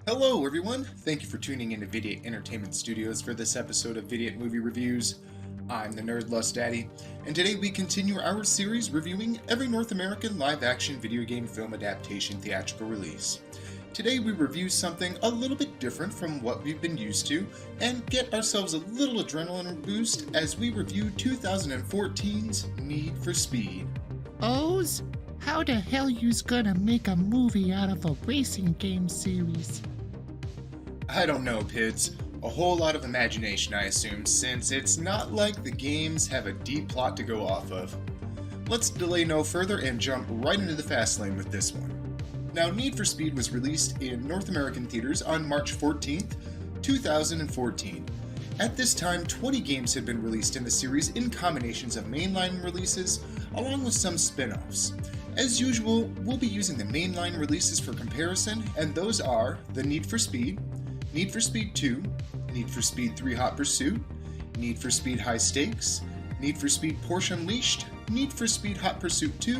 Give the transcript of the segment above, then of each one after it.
Hello everyone, thank you for tuning into Vidiot Entertainment Studios for this episode of Vidiot Movie Reviews. I'm the Nerd Lust Daddy, and today we continue our series reviewing every North American live-action video game film adaptation theatrical release. Today we review something a little bit different from what we've been used to, and get ourselves a little adrenaline boost as we review 2014's Need for Speed. O's? How the hell you's gonna make a movie out of a racing game series? I don't know, Pids. A whole lot of imagination, I assume, since it's not like the games have a deep plot to go off of. Let's delay no further and jump right into the fast lane with this one. Now, Need for Speed was released in North American theaters on March 14th, 2014. At this time, 20 games had been released in the series in combinations of mainline releases, along with some spin-offs. As usual, we'll be using the mainline releases for comparison, and those are the Need for Speed, Need for Speed 2, Need for Speed 3 Hot Pursuit, Need for Speed High Stakes, Need for Speed Porsche Unleashed, Need for Speed Hot Pursuit 2,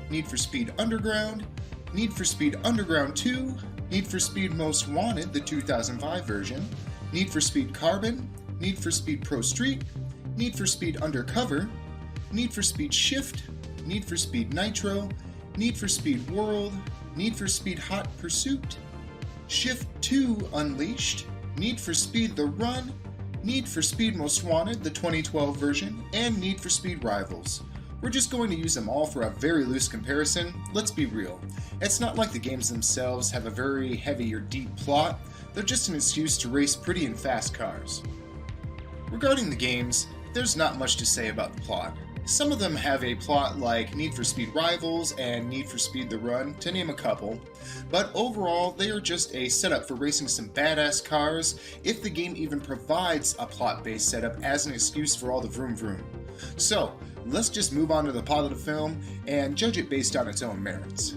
Need for Speed Underground, Need for Speed Underground 2, Need for Speed Most Wanted, the 2005 version, Need for Speed Carbon, Need for Speed Pro Street, Need for Speed Undercover, Need for Speed Shift, Need for Speed Nitro, Need for Speed World, Need for Speed Hot Pursuit, Shift 2 Unleashed, Need for Speed The Run, Need for Speed Most Wanted, the 2012 version, and Need for Speed Rivals. We're just going to use them all for a very loose comparison. Let's be real. It's not like the games themselves have a very heavy or deep plot. They're just an excuse to race pretty and fast cars. Regarding the games, there's not much to say about the plot. Some of them have a plot like Need for Speed Rivals and Need for Speed The Run, to name a couple, but overall they are just a setup for racing some badass cars, if the game even provides a plot-based setup as an excuse for all the vroom vroom. So, let's just move on to the plot of the film and judge it based on its own merits.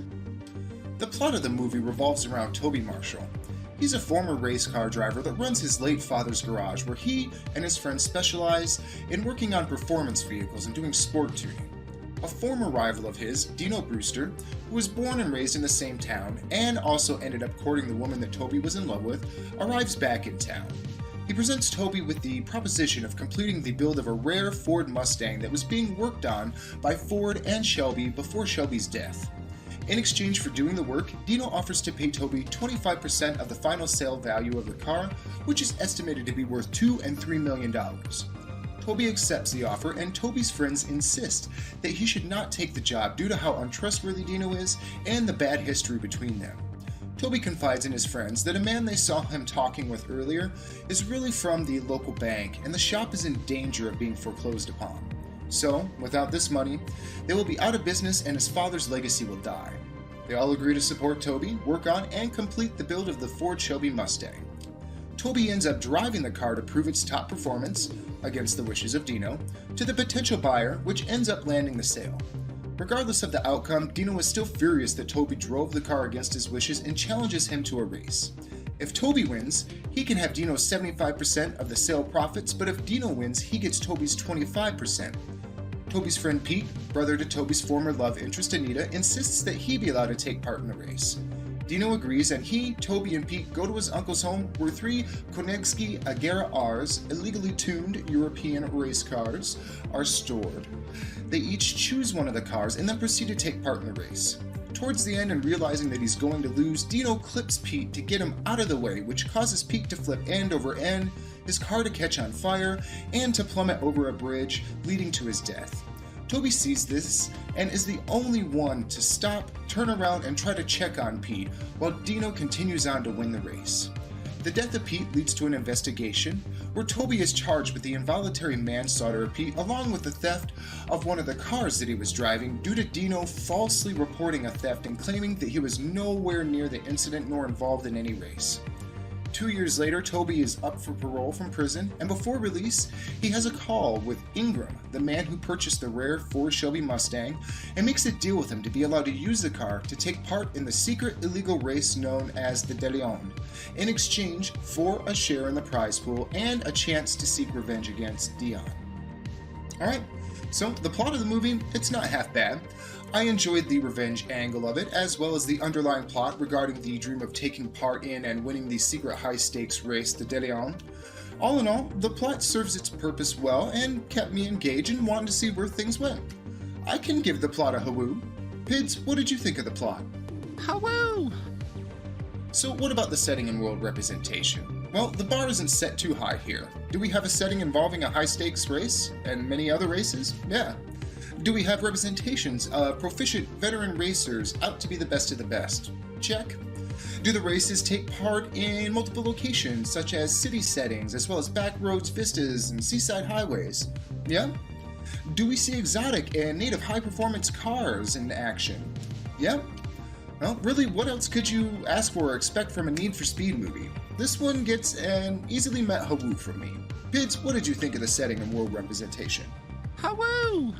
The plot of the movie revolves around Toby Marshall. He's a former race car driver that runs his late father's garage, where he and his friends specialize in working on performance vehicles and doing sport tuning. A former rival of his, Dino Brewster, who was born and raised in the same town and also ended up courting the woman that Toby was in love with, arrives back in town. He presents Toby with the proposition of completing the build of a rare Ford Mustang that was being worked on by Ford and Shelby before Shelby's death. In exchange for doing the work, Dino offers to pay Toby 25% of the final sale value of the car, which is estimated to be worth $2 and $3 million. Toby accepts the offer, and Toby's friends insist that he should not take the job due to how untrustworthy Dino is and the bad history between them. Toby confides in his friends that a man they saw him talking with earlier is really from the local bank, and the shop is in danger of being foreclosed upon. So, without this money, they will be out of business and his father's legacy will die. They all agree to support Toby, work on, and complete the build of the Ford Shelby Mustang. Toby ends up driving the car to prove its top performance, against the wishes of Dino, to the potential buyer, which ends up landing the sale. Regardless of the outcome, Dino is still furious that Toby drove the car against his wishes and challenges him to a race. If Toby wins, he can have Dino's 75% of the sale profits, but if Dino wins, he gets Toby's 25%. Toby's friend Pete, brother to Toby's former love interest Anita, insists that he be allowed to take part in the race. Dino agrees, and he, Toby, and Pete go to his uncle's home where 3 Koenigsegg Agera Rs, illegally tuned European race cars, are stored. They each choose one of the cars and then proceed to take part in the race. Towards the end, and realizing that he's going to lose, Dino clips Pete to get him out of the way, which causes Pete to flip end over end, his car to catch on fire, and to plummet over a bridge, leading to his death. Toby sees this and is the only one to stop, turn around, and try to check on Pete, while Dino continues on to win the race. The death of Pete leads to an investigation, where Toby is charged with the involuntary manslaughter of Pete, along with the theft of one of the cars that he was driving, due to Dino falsely reporting a theft and claiming that he was nowhere near the incident nor involved in any race. 2 years later, Toby is up for parole from prison, and before release, he has a call with Ingram, the man who purchased the rare Ford Shelby Mustang, and makes a deal with him to be allowed to use the car to take part in the secret illegal race known as the De Leon, in exchange for a share in the prize pool and a chance to seek revenge against Dion. Alright, so the plot of the movie, it's not half bad. I enjoyed the revenge angle of it, as well as the underlying plot regarding the dream of taking part in and winning the secret high-stakes race, the De Leon. All in all, the plot serves its purpose well and kept me engaged and wanting to see where things went. I can give the plot a hawoo. Pids, what did you think of the plot? Hawoo! So what about the setting and world representation? Well, the bar isn't set too high here. Do we have a setting involving a high-stakes race and many other races? Yeah. Do we have representations of proficient veteran racers out to be the best of the best? Check. Do the races take part in multiple locations, such as city settings, as well as back roads, vistas, and seaside highways? Yeah. Do we see exotic and native high-performance cars in action? Yeah. Well, really, what else could you ask for or expect from a Need for Speed movie? This one gets an easily met hawoo from me. Pids, what did you think of the setting and world representation? Hawoo!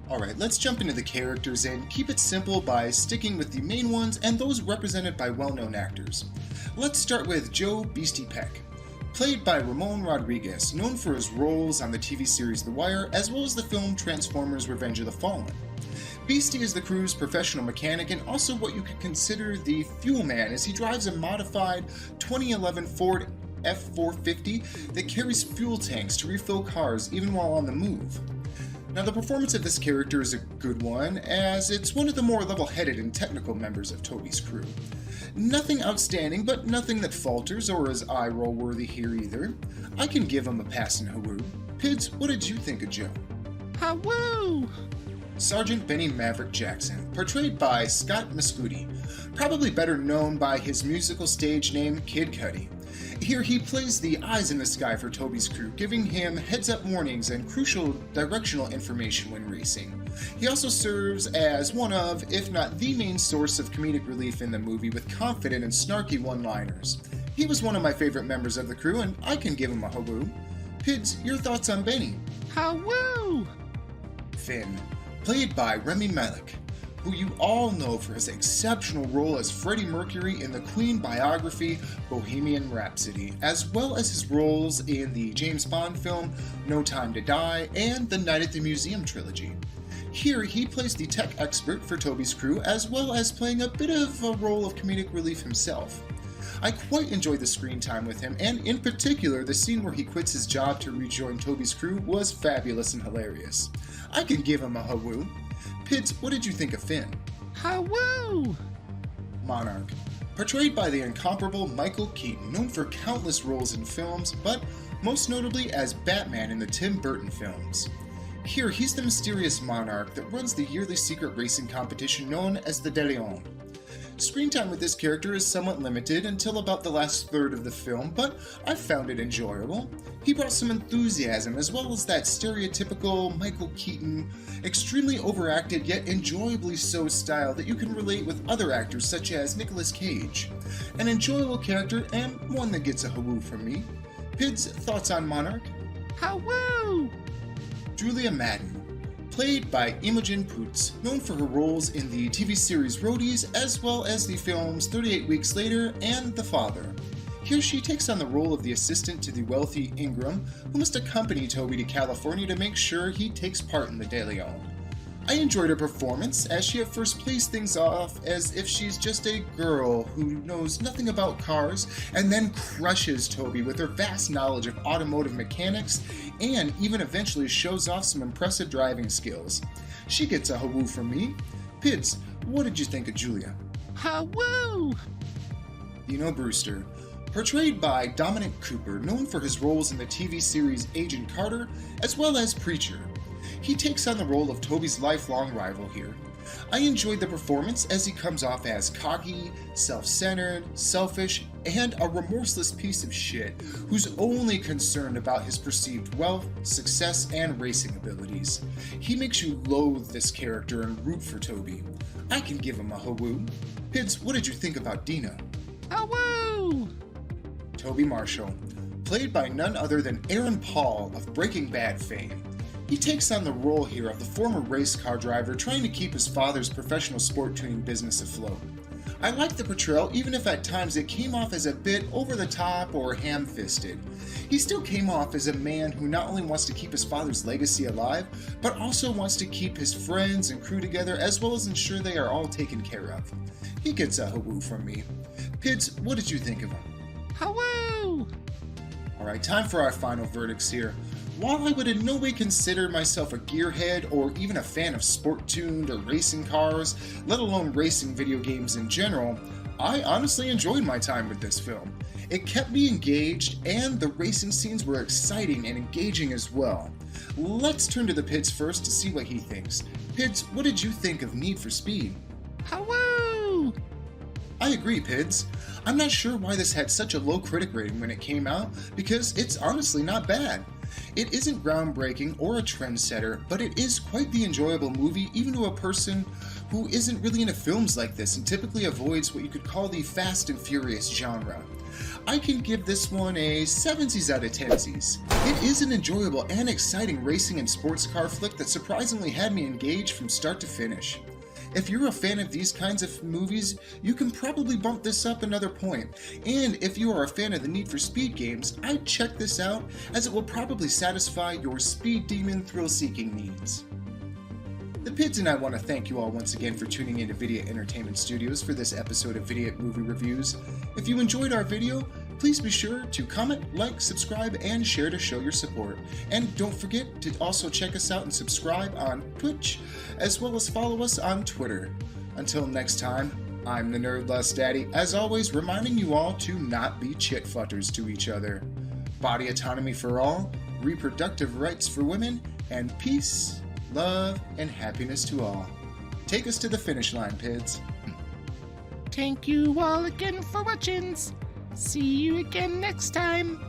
Alright, let's jump into the characters and keep it simple by sticking with the main ones and those represented by well-known actors. Let's start with Joe Beastie Peck, played by Ramon Rodriguez, known for his roles on the TV series The Wire, as well as the film Transformers: Revenge of the Fallen. Beastie is the crew's professional mechanic and also what you could consider the fuel man, as he drives a modified 2011 Ford F450 that carries fuel tanks to refill cars even while on the move. Now, the performance of this character is a good one, as it's one of the more level-headed and technical members of Toby's crew. Nothing outstanding, but nothing that falters or is eye-roll worthy here either. I can give him a pass in hawoo. Pids, what did you think of Joe? Hawoo! Sergeant Benny Maverick Jackson, portrayed by Scott Mescudi, probably better known by his musical stage name Kid Cudi. Here he plays the eyes in the sky for Toby's crew, giving him heads-up warnings and crucial directional information when racing. He also serves as one of, if not the main source of comedic relief in the movie, with confident and snarky one-liners. He was one of my favorite members of the crew, and I can give him a hawoo. Pids, your thoughts on Benny? Hawoo! Finn, played by Rami Malek, who you all know for his exceptional role as Freddie Mercury in the Queen biography Bohemian Rhapsody, as well as his roles in the James Bond film No Time to Die and the Night at the Museum trilogy. Here he plays the tech expert for Toby's crew, as well as playing a bit of a role of comedic relief himself. I quite enjoyed the screen time with him, and in particular, the scene where he quits his job to rejoin Toby's crew was fabulous and hilarious. I can give him a hawoo. Pids, what did you think of Finn? Hawoo! Monarch, portrayed by the incomparable Michael Keaton, known for countless roles in films, but most notably as Batman in the Tim Burton films. Here, he's the mysterious monarch that runs the yearly secret racing competition known as the De Leon. Screen time with this character is somewhat limited until about the last third of the film, but I found it enjoyable. He brought some enthusiasm as well as that stereotypical Michael Keaton, extremely overacted yet enjoyably so style that you can relate with other actors such as Nicolas Cage. An enjoyable character and one that gets a hawoo from me. Pids, thoughts on Monarch? Hawoo! Julia Madden, played by Imogen Poots, known for her roles in the TV series Roadies, as well as the films 38 Weeks Later and The Father. Here she takes on the role of the assistant to the wealthy Ingram, who must accompany Toby to California to make sure he takes part in the De Leon. I enjoyed her performance, as she at first plays things off as if she's just a girl who knows nothing about cars, and then crushes Toby with her vast knowledge of automotive mechanics, and even eventually shows off some impressive driving skills. She gets a hawoo from me. Pids, what did you think of Julia? Hawoo! Eno Brewster, portrayed by Dominic Cooper, known for his roles in the TV series Agent Carter, as well as Preacher. He takes on the role of Toby's lifelong rival here. I enjoyed the performance as he comes off as cocky, self-centered, selfish, and a remorseless piece of shit who's only concerned about his perceived wealth, success, and racing abilities. He makes you loathe this character and root for Toby. I can give him a hawoo. Pids, what did you think about Dina? Hawoo! Toby Marshall, played by none other than Aaron Paul of Breaking Bad fame. He takes on the role here of the former race car driver trying to keep his father's professional sport tuning business afloat. I liked the portrayal, even if at times it came off as a bit over the top or ham-fisted. He still came off as a man who not only wants to keep his father's legacy alive, but also wants to keep his friends and crew together as well as ensure they are all taken care of. He gets a hawoo from me. Pids, what did you think of him? Hello! Alright, time for our final verdicts here. While I would in no way consider myself a gearhead or even a fan of sport-tuned or racing cars, let alone racing video games in general, I honestly enjoyed my time with this film. It kept me engaged, and the racing scenes were exciting and engaging as well. Let's turn to the Pids first to see what he thinks. Pids, what did you think of Need for Speed? Hello! I agree, Pids. I'm not sure why this had such a low critic rating when it came out, because it's honestly not bad. It isn't groundbreaking or a trendsetter, but it is quite the enjoyable movie even to a person who isn't really into films like this and typically avoids what you could call the Fast and Furious genre. I can give this one a 7s out of 10s. It is an enjoyable and exciting racing and sports car flick that surprisingly had me engaged from start to finish. If you're a fan of these kinds of movies, you can probably bump this up another point. And if you are a fan of the Need for Speed games, I'd check this out as it will probably satisfy your speed demon thrill-seeking needs. The Pids and I want to thank you all once again for tuning into Video Entertainment Studios for this episode of Video Movie Reviews. If you enjoyed our video, please be sure to comment, like, subscribe, and share to show your support. And don't forget to also check us out and subscribe on Twitch, as well as follow us on Twitter. Until next time, I'm the Nerdlust Daddy, as always reminding you all to not be chitfutters to each other. Body autonomy for all, reproductive rights for women, and peace, love, and happiness to all. Take us to the finish line, Pids. Thank you all again for watching. See you again next time.